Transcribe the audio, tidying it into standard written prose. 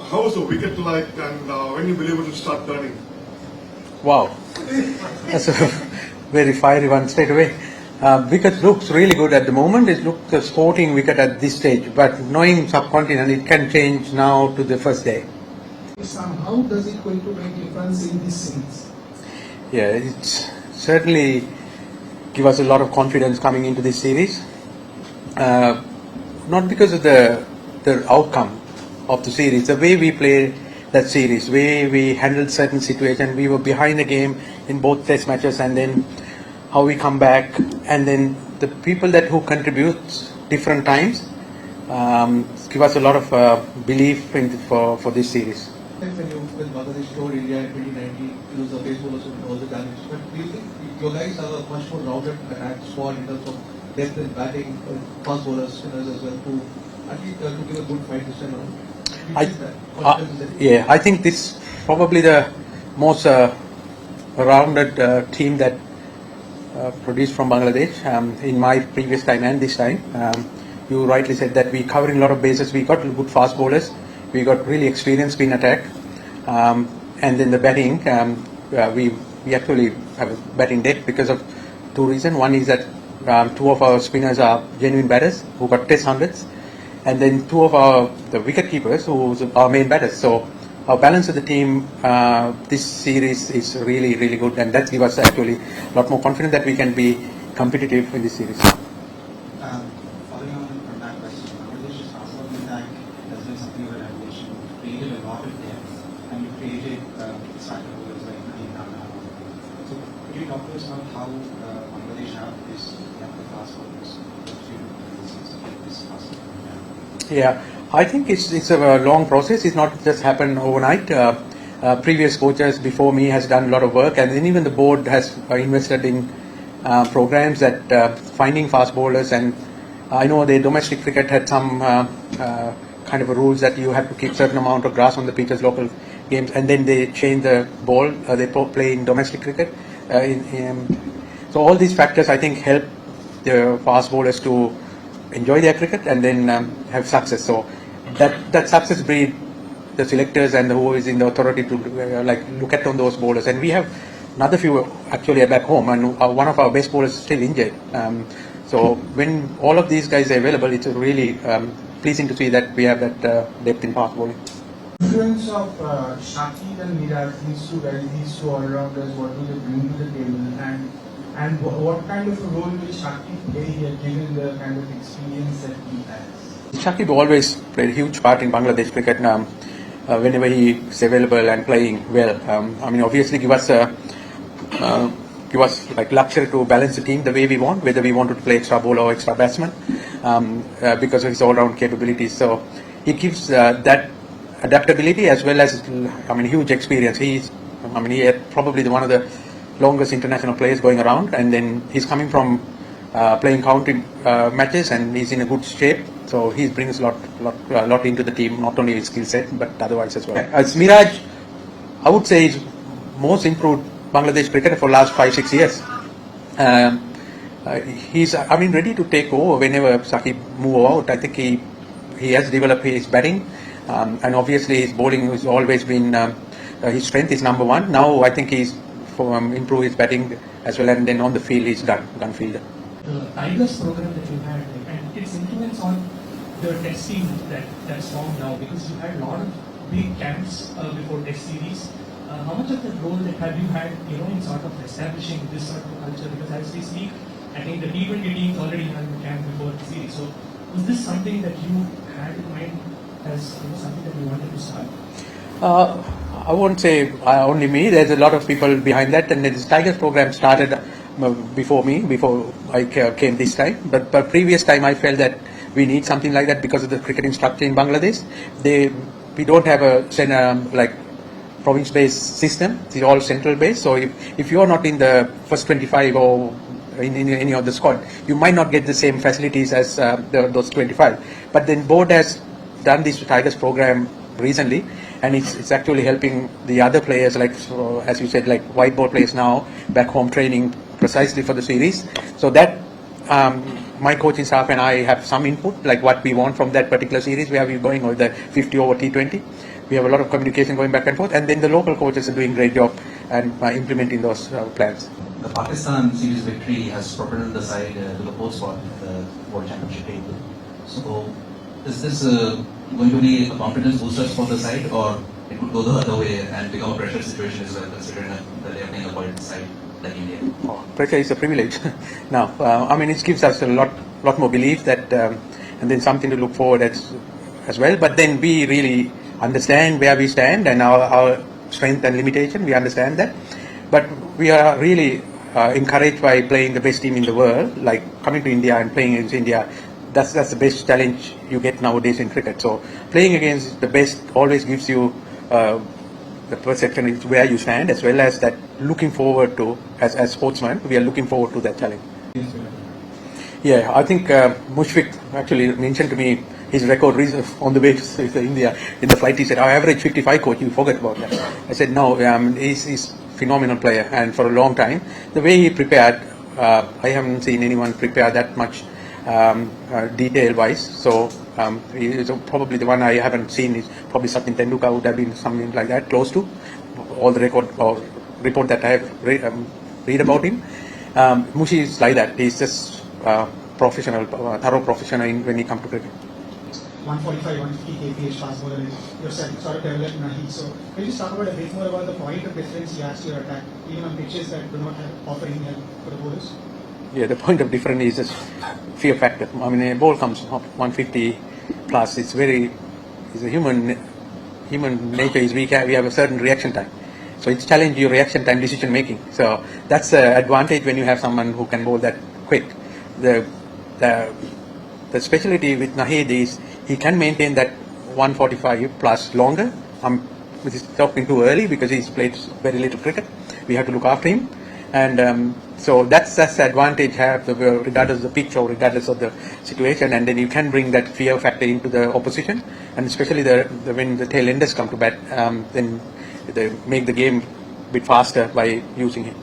how is the wicket like, and when you believe it will start turning? Wow, that's a very fiery one straight away. Wicket looks really good at the moment. It looks a sporting wicket at this stage, but knowing subcontinent, it can change now to the first day. Sam, how does it going to make difference in this series? Yeah, it's certainly give us a lot of confidence coming into this series. Not because of the outcome of the series, the way we played that series, way we handled certain situations. We were behind the game in both test matches, and then how we come back, and then the people that who contribute different times give us a lot of belief for this series. When you with Bangladesh toured India in 2019, it was the baseball also with all the challenges. But do you think your guys have a much more rounded attack squad in terms of depth in batting, fast bowlers, spinners as well, to at least to give a good fight this time around? I think this probably the most rounded team that produced from Bangladesh in my previous time and this time. You rightly said that we covering a lot of bases. We got good fast bowlers. We got really experienced spin attack, and then the batting. We actually have a batting depth because of two reasons. One is that two of our spinners are genuine batters who got test hundreds, and then two of the wicket keepers who are main batters. So our balance of the team this series is really good, and that gives us actually a lot more confidence that we can be competitive in this series. Following on from that question, Bangladesh's fastball attack has been something of a revelation. You created a lot of depth, and you created starting bowlers like Nadeem Rahman. So could you talk to us about how Bangladesh have this depth of fast bowlers to this fast bowler? Yeah, I think it's a long process. It's not just happened overnight. Previous coaches before me has done a lot of work, and then even the board has invested in programs that finding fast bowlers. And I know the domestic cricket had some kind of a rules that you have to keep certain amount of grass on the pitches, local games, and then they change the ball. They play in domestic cricket. So all these factors I think help the fast bowlers to enjoy their cricket and then have success. So that success breed the selectors and who is in the authority to look at on those bowlers. And we have another few actually back home, and one of our best bowlers is still injured. So when all of these guys are available, it's really pleasing to see that we have that depth in fast bowling. Influence of Shakib and Miraj, these two guys, these two all-rounders, what do they bring to the table, and what kind of a role will Shakib play here given the kind of experience that he has? Shakib always played a huge part in Bangladesh cricket whenever he is available and playing well. I mean, obviously give us like luxury to balance the team the way we want, whether we want to play extra bowler or extra batsman, because of his all-round capabilities. So he gives that adaptability as well as huge experience. He had probably one of the longest international players going around, and then he's coming from playing county matches, and he's in a good shape. So he brings a lot into the team, not only his skill set but otherwise as well. As Miraj, I would say he's most improved Bangladesh cricketer for last 5-6 years. He's ready to take over whenever Shakib move out. I think he has developed his batting, and obviously his bowling has always been his strength is number one. Now I think he's improved his batting as well, and then on the field he's done fielder. The Tigers program that you had, and its influence on the test team that's formed now, because you had a lot of big camps before test series. How much of the role that have you had, in sort of establishing this sort of culture? Because as we speak, I think the T20 teams already had a camp before the series. So was this something that you had in mind as something that you wanted to start? I won't say only me. There's a lot of people behind that, and this Tigers program started before I came this time. But previous time I felt that we need something like that because of the cricketing structure in Bangladesh. We don't have a province-based system. It's all central-based. So if you are not in the first 25 or in any of the squad, you might not get the same facilities as those 25. But then board has done this Tigers program recently, and it's actually helping the other players, as you said, like white ball players now back home training precisely for the series. So that my coaching staff and I have some input, like what we want from that particular series, where we're going with the 50 over T20. We have a lot of communication going back and forth, and then the local coaches are doing a great job and implementing those plans. The Pakistan series victory has propelled the side to the fourth spot in the World Championship table. So, is this going to be a confidence booster for the side, or it could go the other way and become a pressure situation as well, considering that they are playing a quality side like India? Oh, pressure is a privilege. Now, I mean, it gives us a lot more belief that, and then something to look forward as well. But then we really understand where we stand and our strength and limitation. We understand that, but we are really encouraged by playing the best team in the world, like coming to India and playing against India. That's the best challenge you get nowadays in cricket. So playing against the best always gives you the perception is where you stand, as well as that looking forward to, as sportsmen, we are looking forward to that challenge. Yeah, I think Mushfiq actually mentioned to me his record on the way to India. In the flight, he said, "I average 55, coach, you forget about that." I said, "No, he's phenomenal player, and for a long time, the way he prepared, I haven't seen anyone prepare that much detail-wise. So he is probably the one I haven't seen is probably Sachin Tendulkar would have been something like that, close to all the report that I have read about him. Mushi is like that. He's just professional, thorough professional when he comes to cricket." 145, 150 kph fast bowler. You're sort of developed Nahi. So can you just talk about a bit more about the point of difference he has to your attack, even on pitches that do not have offering help for the bowlers? Yeah, the point of difference is just fear factor. I mean, a ball comes up 150 plus. It's a human nature is we have a certain reaction time. So it's challenge your reaction time decision making. So that's the advantage when you have someone who can bowl that quick. The specialty with Nahid is he can maintain that 145 plus longer. Which is talking too early because he's played very little cricket. We have to look after him, and so that's the advantage have regardless of the pitch or regardless of the situation. And then you can bring that fear factor into the opposition, and especially when the tail enders come to bat, then they make the game a bit faster by using him.